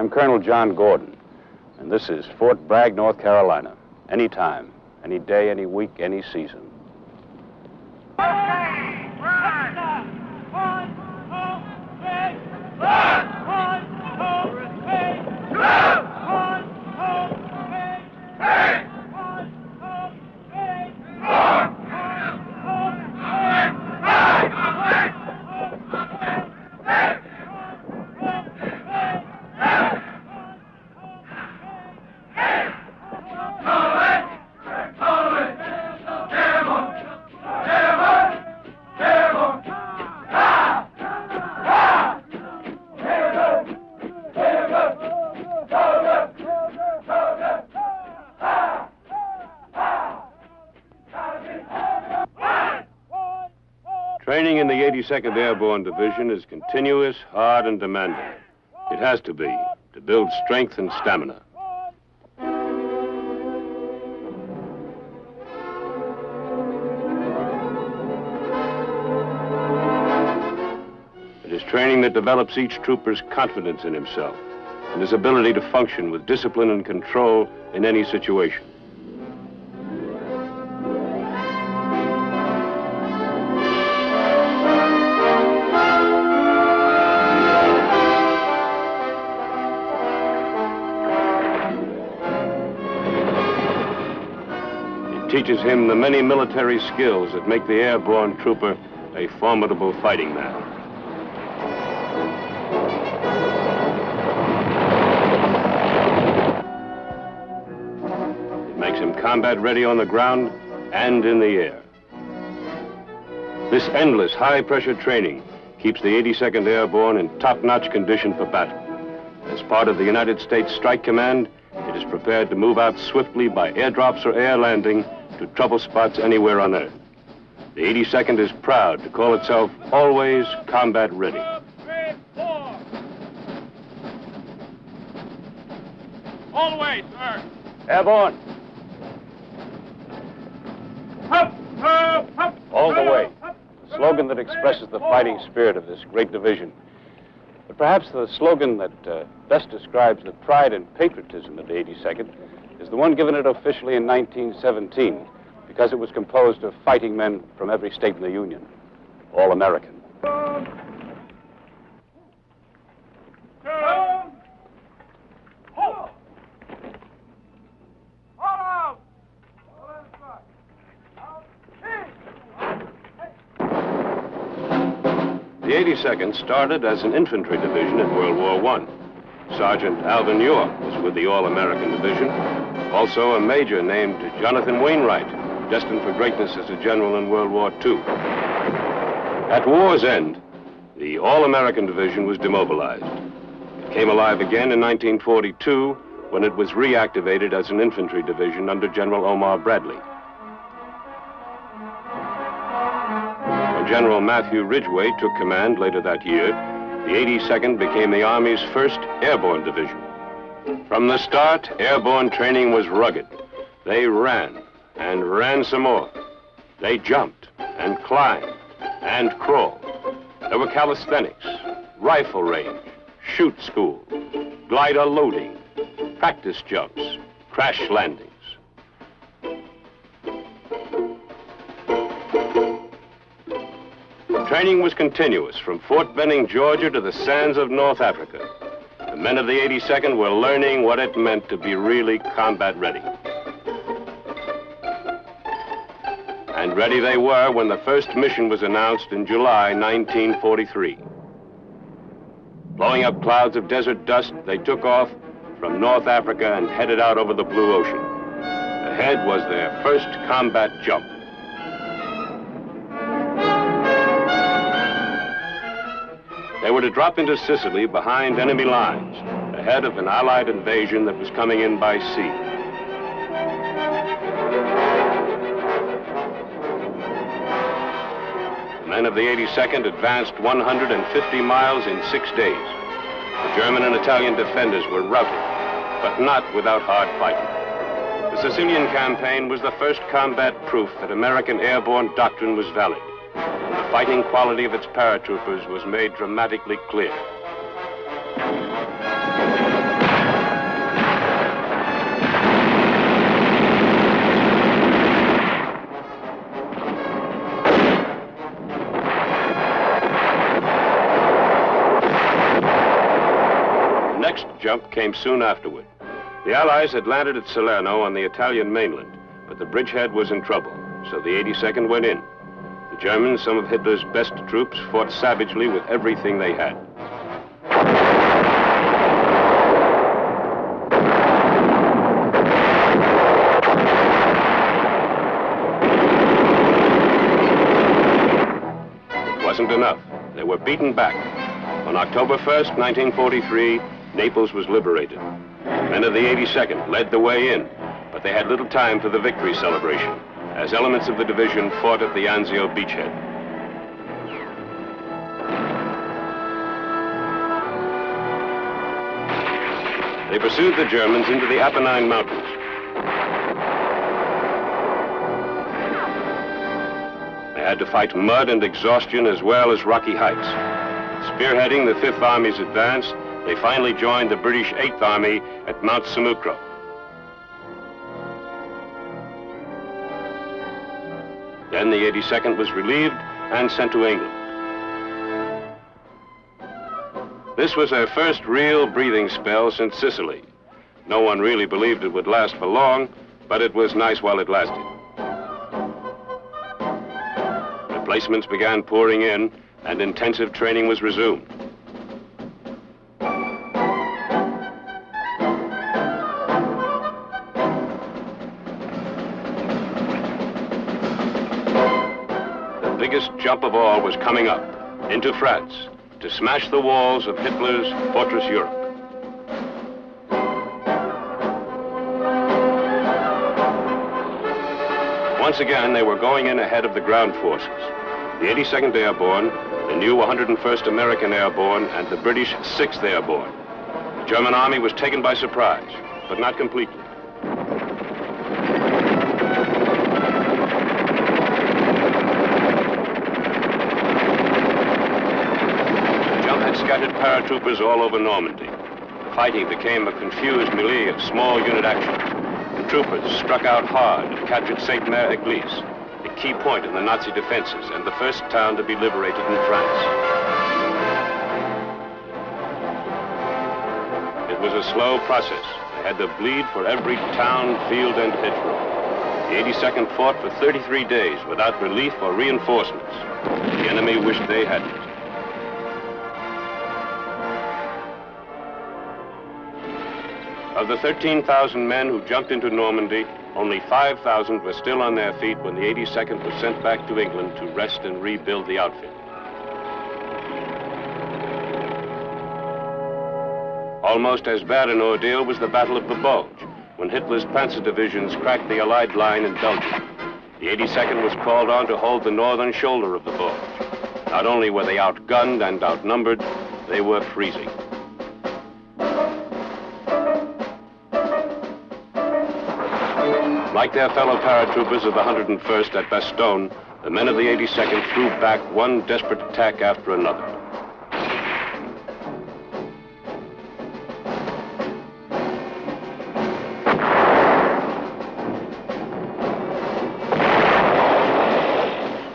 I'm Colonel John Gordon, and this is Fort Bragg, North Carolina. Anytime, any day, any week, any season. Training in the 82nd Airborne Division is continuous, hard, and demanding. It has to be, to build strength and stamina. It is training that develops each trooper's confidence in himself and his ability to function with discipline and control in any situation. Teaches him the many military skills that make the airborne trooper a formidable fighting man. It makes him combat ready on the ground and in the air. This endless high-pressure training keeps the 82nd Airborne in top-notch condition for battle. As part of the United States Strike Command, it is prepared to move out swiftly by airdrops or air landing to trouble spots anywhere on Earth. The 82nd is proud to call itself always combat ready. 3, 4. All the way, sir. Airborne. Up, up, up. All the way. A slogan that expresses the fighting spirit of this great division. But perhaps the slogan that best describes the pride and patriotism of the 82nd is the one given it officially in 1917, because it was composed of fighting men from every state in the Union, all American. The 82nd started as an infantry division in World War I. Sergeant Alvin York was with the All-American Division. Also a major named Jonathan Wainwright, destined for greatness as a general in World War II. At war's end, the All-American Division was demobilized. It came alive again in 1942 when it was reactivated as an infantry division under General Omar Bradley. When General Matthew Ridgway took command later that year, the 82nd became the Army's first airborne division. From the start, airborne training was rugged. They ran and ran some more. They jumped and climbed and crawled. There were calisthenics, rifle range, shoot school, glider loading, practice jumps, crash landings. Training was continuous from Fort Benning, Georgia to the sands of North Africa. The men of the 82nd were learning what it meant to be really combat ready. And ready they were when the first mission was announced in July 1943. Blowing up clouds of desert dust, they took off from North Africa and headed out over the blue ocean. Ahead was their first combat jump. They were to drop into Sicily behind enemy lines, ahead of an Allied invasion that was coming in by sea. The men of the 82nd advanced 150 miles in 6 days. The German and Italian defenders were routed, but not without hard fighting. The Sicilian campaign was the first combat proof that American airborne doctrine was valid. The fighting quality of its paratroopers was made dramatically clear. jump came soon afterward. The Allies had landed at Salerno on the Italian mainland, but the bridgehead was in trouble, so the 82nd went in. The Germans, some of Hitler's best troops, fought savagely with everything they had. It wasn't enough. They were beaten back. On October 1st, 1943, Naples was liberated. Men of the 82nd led the way in, but they had little time for the victory celebration, as elements of the division fought at the Anzio beachhead. They pursued the Germans into the Apennine Mountains. They had to fight mud and exhaustion as well as rocky heights. Spearheading the 5th Army's advance, they finally joined the British 8th Army at Mount Samucro. Then the 82nd was relieved and sent to England. This was their first real breathing spell since Sicily. No one really believed it would last for long, but it was nice while it lasted. Replacements began pouring in, and intensive training was resumed. The biggest jump of all was coming up, into France, to smash the walls of Hitler's fortress Europe. Once again, they were going in ahead of the ground forces. The 82nd Airborne, the new 101st American Airborne, and the British 6th Airborne. The German army was taken by surprise, but not completely. The jump had scattered paratroopers all over Normandy. The fighting became a confused melee of small unit actions. The troopers struck out hard and captured Sainte-Mère-Église, a key point in the Nazi defenses and the first town to be liberated in France. It was a slow process. They had to bleed for every town, field, and hedgerow. The 82nd fought for 33 days without relief or reinforcements. The enemy wished they hadn't. Of the 13,000 men who jumped into Normandy, only 5,000 were still on their feet when the 82nd was sent back to England to rest and rebuild the outfit. Almost as bad an ordeal was the Battle of the Bulge, when Hitler's panzer divisions cracked the Allied line in Belgium. The 82nd was called on to hold the northern shoulder of the Bulge. Not only were they outgunned and outnumbered, they were freezing. Like their fellow paratroopers of the 101st at Bastogne, the men of the 82nd threw back one desperate attack after another.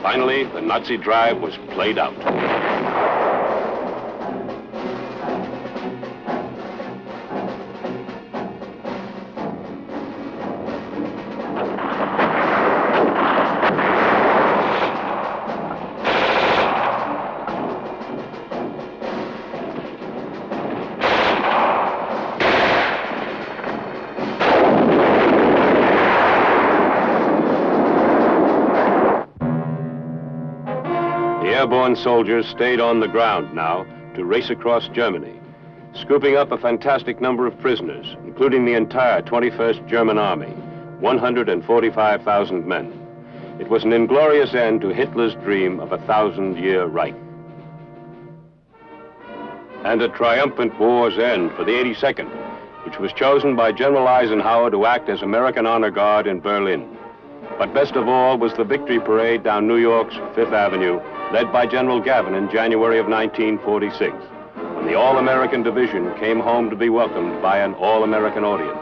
Finally, the Nazi drive was played out. Airborne soldiers stayed on the ground now to race across Germany, scooping up a fantastic number of prisoners, including the entire 21st German Army, 145,000 men. It was an inglorious end to Hitler's dream of a 1,000-year Reich. And a triumphant war's end for the 82nd, which was chosen by General Eisenhower to act as American honor guard in Berlin. But best of all was the victory parade down New York's Fifth Avenue, led by General Gavin in January of 1946, when the All-American Division came home to be welcomed by an All-American audience.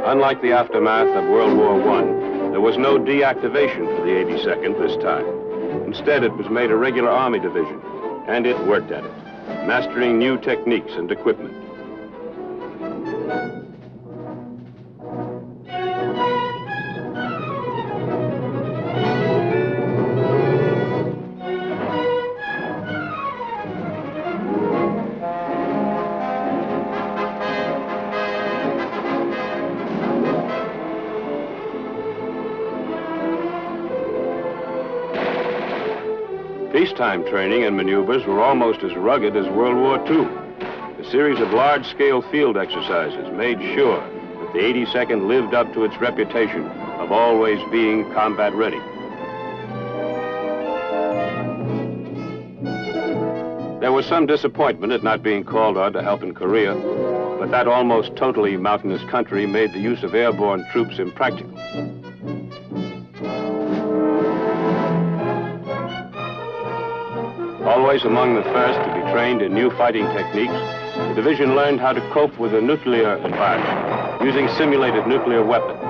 Unlike the aftermath of World War I, there was no deactivation for the 82nd this time. Instead, it was made a regular Army division, and it worked at it, mastering new techniques and equipment. Peacetime training and maneuvers were almost as rugged as World War II. A series of large-scale field exercises made sure that the 82nd lived up to its reputation of always being combat ready. There was some disappointment at not being called on to help in Korea, but that almost totally mountainous country made the use of airborne troops impractical. Always among the first to be trained in new fighting techniques, the division learned how to cope with a nuclear environment, using simulated nuclear weapons.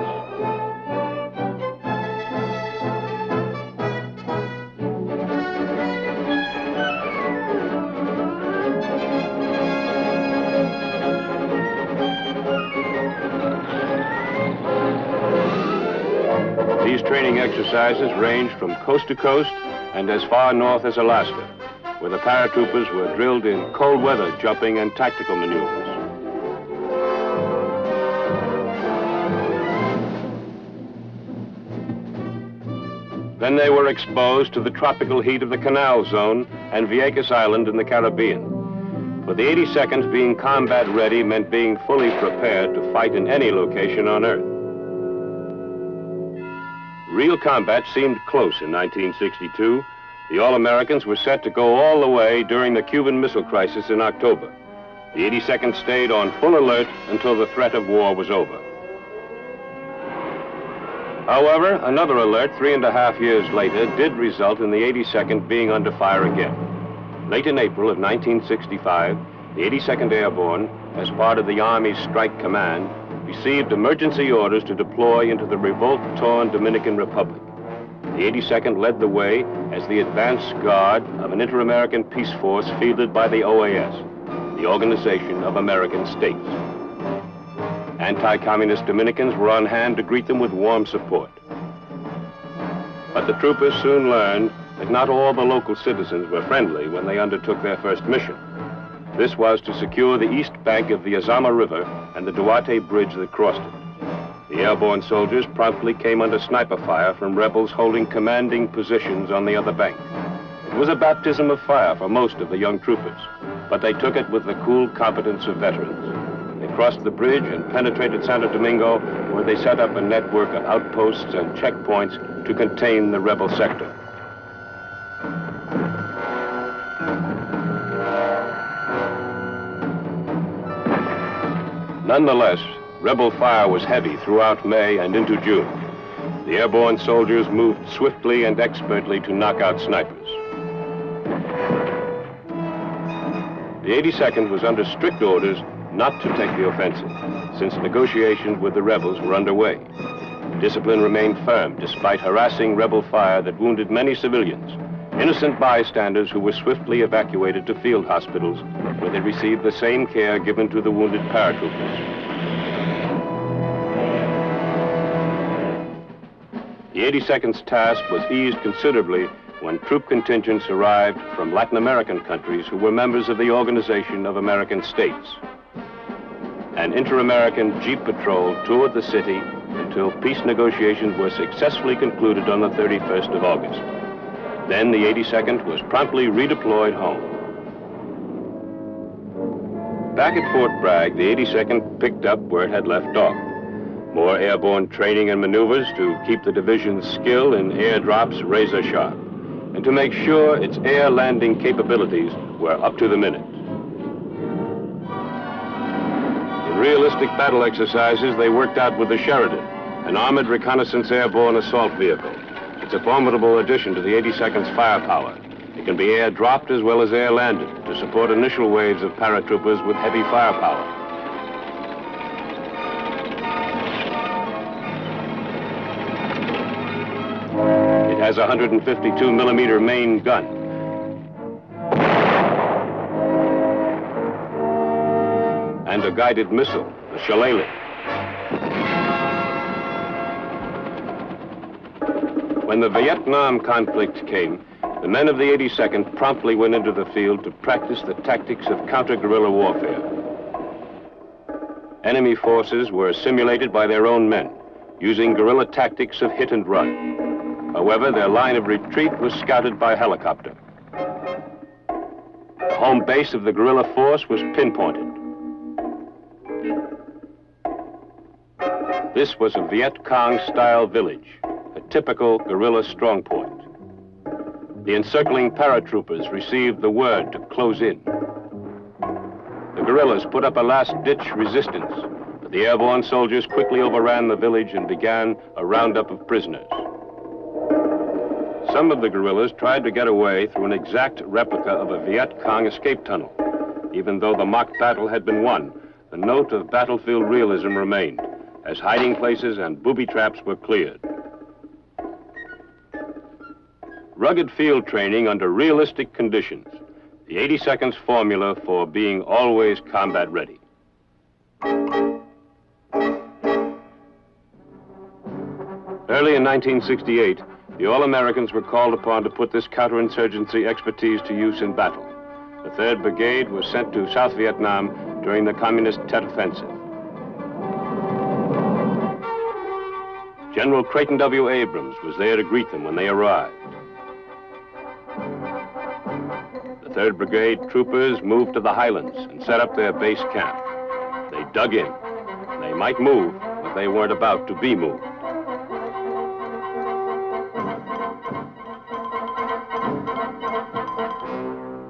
These training exercises ranged from coast to coast and as far north as Alaska, where the paratroopers were drilled in cold weather jumping and tactical maneuvers. Then they were exposed to the tropical heat of the Canal Zone and Vieques Island in the Caribbean. For the 82nd, being combat ready meant being fully prepared to fight in any location on Earth. Real combat seemed close in 1962. The All-Americans were set to go all the way during the Cuban Missile Crisis in October. The 82nd stayed on full alert until the threat of war was over. However, another alert 3.5 years later did result in the 82nd being under fire again. Late in April of 1965, the 82nd Airborne, as part of the Army's Strike Command, received emergency orders to deploy into the revolt-torn Dominican Republic. The 82nd led the way as the advance guard of an inter-American peace force fielded by the OAS, the Organization of American States. Anti-communist Dominicans were on hand to greet them with warm support. But the troopers soon learned that not all the local citizens were friendly when they undertook their first mission. This was to secure the east bank of the Azama River and the Duarte Bridge that crossed it. The airborne soldiers promptly came under sniper fire from rebels holding commanding positions on the other bank. It was a baptism of fire for most of the young troopers, but they took it with the cool competence of veterans. They crossed the bridge and penetrated Santo Domingo, where they set up a network of outposts and checkpoints to contain the rebel sector. Nonetheless, rebel fire was heavy throughout May and into June. The airborne soldiers moved swiftly and expertly to knock out snipers. The 82nd was under strict orders not to take the offensive, since negotiations with the rebels were underway. Discipline remained firm despite harassing rebel fire that wounded many civilians, innocent bystanders who were swiftly evacuated to field hospitals, where they received the same care given to the wounded paratroopers. The 82nd's task was eased considerably when troop contingents arrived from Latin American countries who were members of the Organization of American States. An inter-American Jeep patrol toured the city until peace negotiations were successfully concluded on the 31st of August. Then the 82nd was promptly redeployed home. Back at Fort Bragg, the 82nd picked up where it had left off. More airborne training and maneuvers to keep the division's skill in airdrops razor sharp, and to make sure its air landing capabilities were up to the minute. In realistic battle exercises, they worked out with the Sheridan, an armored reconnaissance airborne assault vehicle. It's a formidable addition to the 82nd's firepower. It can be air-dropped as well as air-landed to support initial waves of paratroopers with heavy firepower. has a 152 millimeter main gun. And a guided missile, the shillelagh. When the Vietnam conflict came, the men of the 82nd promptly went into the field to practice the tactics of counter-guerrilla warfare. Enemy forces were simulated by their own men, using guerrilla tactics of hit and run. However, their line of retreat was scouted by helicopter. The home base of the guerrilla force was pinpointed. This was a Viet Cong-style village, a typical guerrilla strong point. The encircling paratroopers received the word to close in. The guerrillas put up a last-ditch resistance, but the airborne soldiers quickly overran the village and began a roundup of prisoners. Some of the guerrillas tried to get away through an exact replica of a Viet Cong escape tunnel. Even though the mock battle had been won, the note of battlefield realism remained, as hiding places and booby traps were cleared. Rugged field training under realistic conditions, the 82nd's formula for being always combat ready. Early in 1968, the All-Americans were called upon to put this counterinsurgency expertise to use in battle. The 3rd Brigade was sent to South Vietnam during the Communist Tet Offensive. General Creighton W. Abrams was there to greet them when they arrived. The 3rd Brigade troopers moved to the highlands and set up their base camp. They dug in. They might move, but they weren't about to be moved.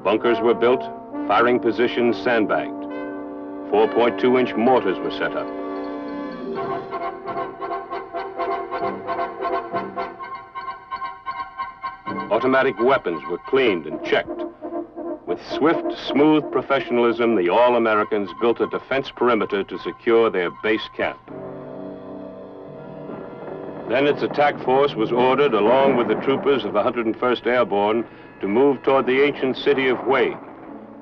Bunkers were built, firing positions sandbagged. 4.2-inch mortars were set up. Automatic weapons were cleaned and checked. With swift, smooth professionalism, the All-Americans built a defense perimeter to secure their base camp. Then its attack force was ordered, along with the troopers of the 101st Airborne, to move toward the ancient city of Hue.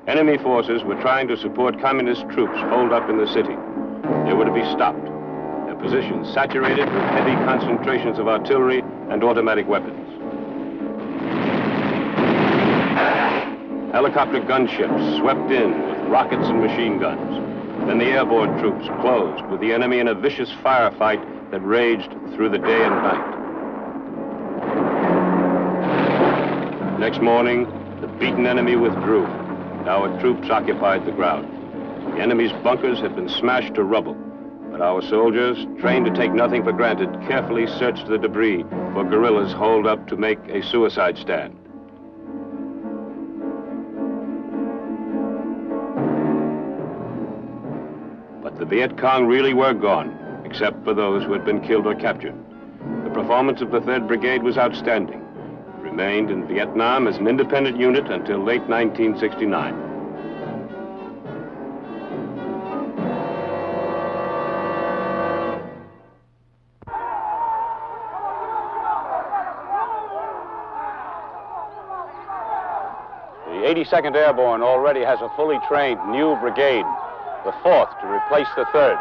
Enemy forces were trying to support communist troops holed up in the city. They were to be stopped, their positions saturated with heavy concentrations of artillery and automatic weapons. Helicopter gunships swept in with rockets and machine guns. Then the airborne troops closed with the enemy in a vicious firefight that raged through the day and night. Next morning, the beaten enemy withdrew. Our troops occupied the ground. The enemy's bunkers had been smashed to rubble, but our soldiers, trained to take nothing for granted, carefully searched the debris for guerrillas holed up to make a suicide stand. But the Viet Cong really were gone, except for those who had been killed or captured. The performance of the 3rd Brigade was outstanding. It remained in Vietnam as an independent unit until late 1969. The 82nd Airborne already has a fully trained new brigade, the 4th to replace the 3rd.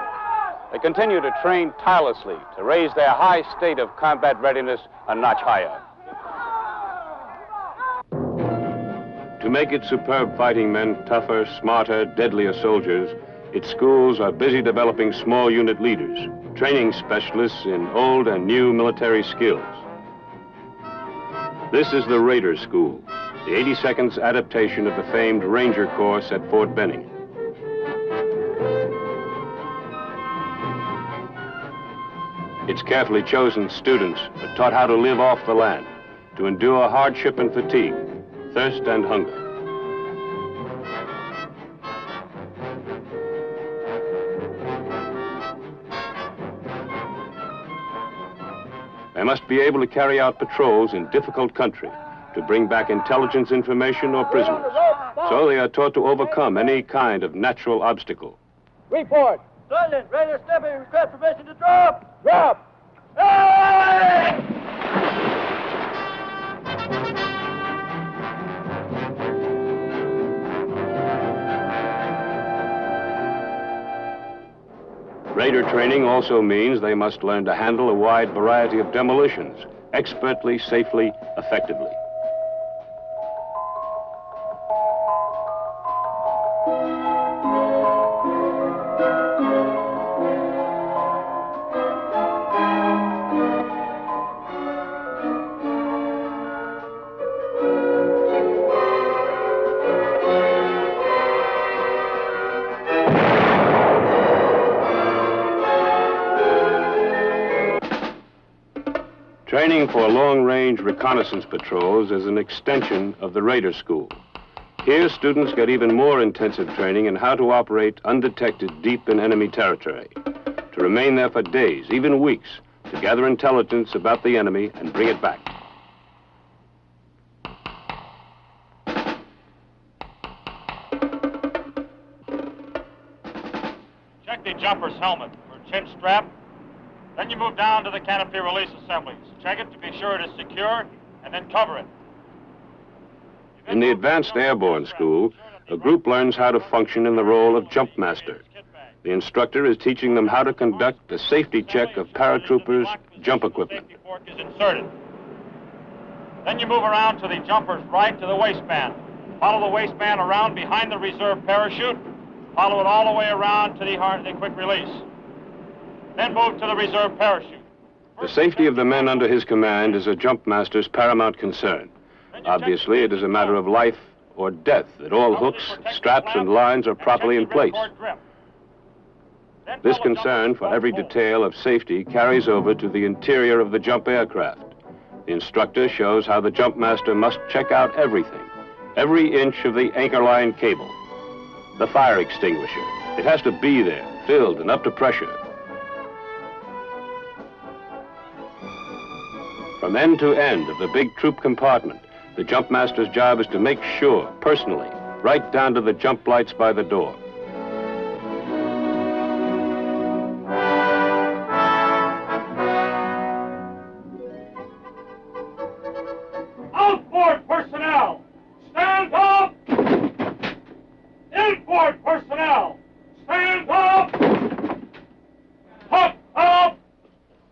They continue to train tirelessly to raise their high state of combat readiness a notch higher. To make its superb fighting men tougher, smarter, deadlier soldiers, its schools are busy developing small unit leaders, training specialists in old and new military skills. This is the Raider School, the 82nd's adaptation of the famed Ranger course at Fort Benning. Its carefully chosen students are taught how to live off the land, to endure hardship and fatigue, thirst and hunger. They must be able to carry out patrols in difficult country, to bring back intelligence information or prisoners. So they are taught to overcome any kind of natural obstacle. Report. Sergeant, Raider Stepping, request permission to drop. Drop. Hey! Raider training also means they must learn to handle a wide variety of demolitions, expertly, safely, effectively. Training for long-range reconnaissance patrols is an extension of the Raider School. Here, students get even more intensive training in how to operate undetected deep in enemy territory, to remain there for days, even weeks, to gather intelligence about the enemy and bring it back. Check the jumper's helmet for chin strap. Then you move down to the canopy release assemblies. Check it to be sure it is secure, and then cover it. In the Advanced Airborne School, a group learns how to function in the role of jump master. The instructor is teaching them how to conduct the safety check of paratroopers' jump equipment. Safety fork is inserted. Then you move around to the jumper's right to the waistband. Follow the waistband around behind the reserve parachute. Follow it all the way around to the quick release. Then move to the reserve parachute. The safety of the men under his command is a jump master's paramount concern. Obviously, it is a matter of life or death that all hooks, straps, and lines are properly in place. This concern for every detail of safety carries over to the interior of the jump aircraft. The instructor shows how the jump master must check out everything, every inch of the anchor line cable. The fire extinguisher. It has to be there, filled and up to pressure. From end to end of the big troop compartment, the jump master's job is to make sure, personally, right down to the jump lights by the door. Outboard personnel, stand up! Inboard personnel, stand up! Hook up!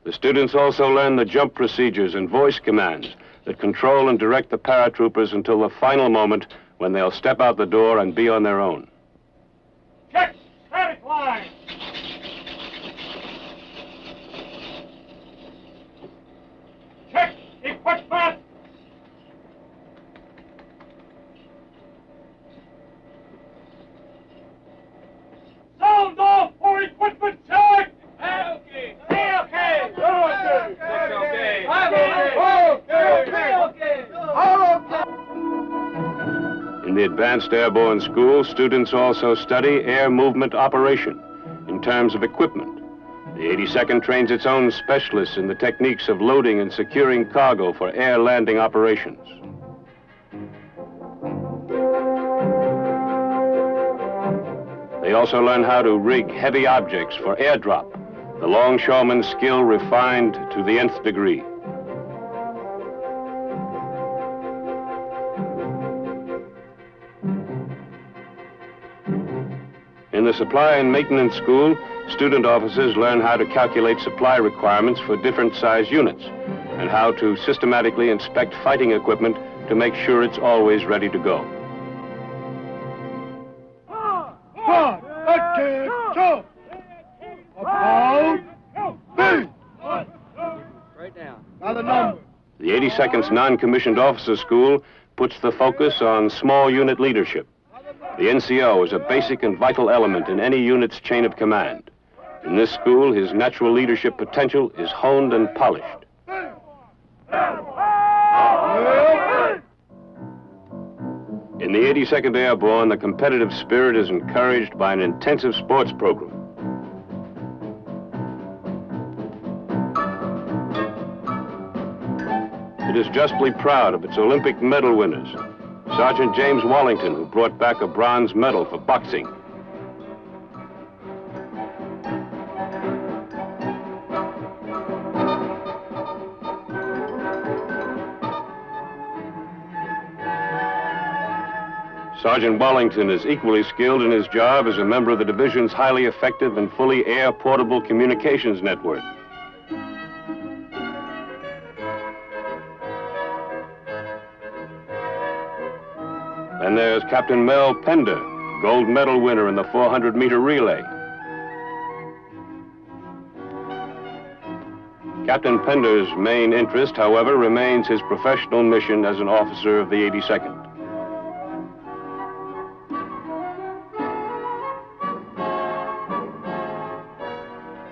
The students also learn the jump procedures and voice commands that control and direct the paratroopers until the final moment when they'll step out the door and be on their own. Check static line! Check equipment! Sound off for equipment check! Okay. Okay. In the Advanced Airborne School, students also study air movement operation in terms of equipment. The 82nd trains its own specialists in the techniques of loading and securing cargo for air landing operations. They also learn how to rig heavy objects for airdrop, the longshoreman's skill refined to the nth degree. In the Supply and Maintenance School, student officers learn how to calculate supply requirements for different size units and how to systematically inspect fighting equipment to make sure it's always ready to go. Right down. Now the number. The 82nd's Non-Commissioned Officer School puts the focus on small unit leadership. The NCO is a basic and vital element in any unit's chain of command. In this school, his natural leadership potential is honed and polished. In the 82nd Airborne, the competitive spirit is encouraged by an intensive sports program. It is justly proud of its Olympic medal winners. Sergeant James Wallington, who brought back a bronze medal for boxing. Sergeant Wallington is equally skilled in his job as a member of the division's highly effective and fully air-portable communications network. And there's Captain Mel Pender, gold medal winner in the 400-meter relay. Captain Pender's main interest, however, remains his professional mission as an officer of the 82nd.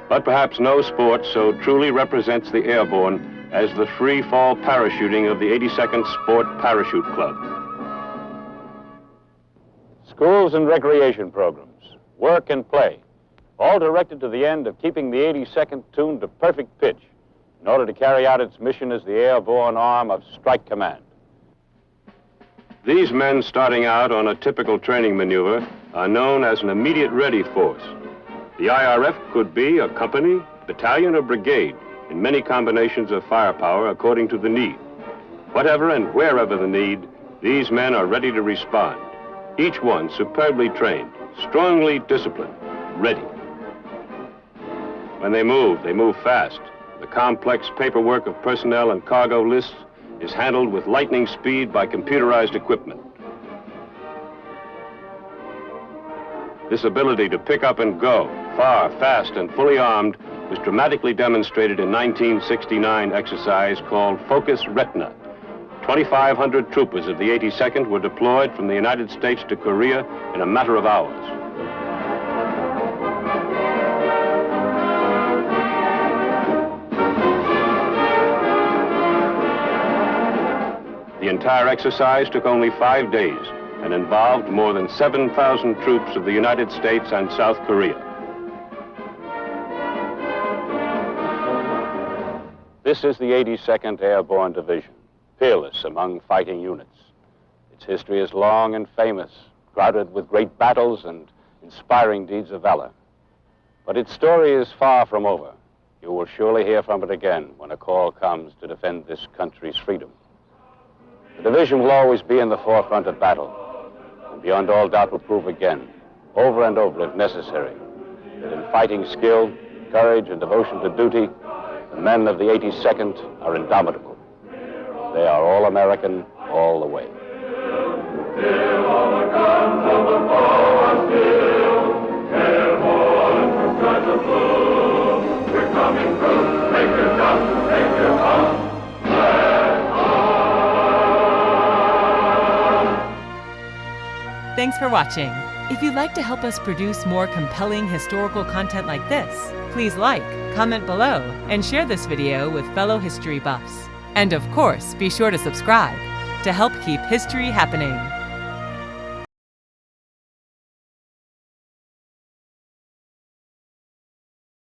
But perhaps no sport so truly represents the airborne as the free-fall parachuting of the 82nd Sport Parachute Club. Schools and recreation programs, work and play, all directed to the end of keeping the 82nd tuned to perfect pitch in order to carry out its mission as the airborne arm of Strike Command. These men starting out on a typical training maneuver are known as an immediate ready force. The IRF could be a company, battalion, or brigade in many combinations of firepower according to the need. Whatever and wherever the need, these men are ready to respond. Each one superbly trained, strongly disciplined, ready. When they move fast. The complex paperwork of personnel and cargo lists is handled with lightning speed by computerized equipment. This ability to pick up and go, far, fast, and fully armed, was dramatically demonstrated in 1969 exercise called Focus Retina. 2,500 troopers of the 82nd were deployed from the United States to Korea in a matter of hours. The entire exercise took only 5 days and involved more than 7,000 troops of the United States and South Korea. This is the 82nd Airborne Division, peerless among fighting units. Its history is long and famous, crowded with great battles and inspiring deeds of valor. But its story is far from over. You will surely hear from it again when a call comes to defend this country's freedom. The division will always be in the forefront of battle, and beyond all doubt will prove again, over and over if necessary, that in fighting skill, courage, and devotion to duty, the men of the 82nd are indomitable. They are all American, all the way. Still all the guns of the foe are still, airborne from sky to blue. We're coming through, take your jump, take your pump. Thanks for watching. If you'd like to help us produce more compelling historical content like this, please like, comment below, and share this video with fellow history buffs. And of course, be sure to subscribe to help keep history happening.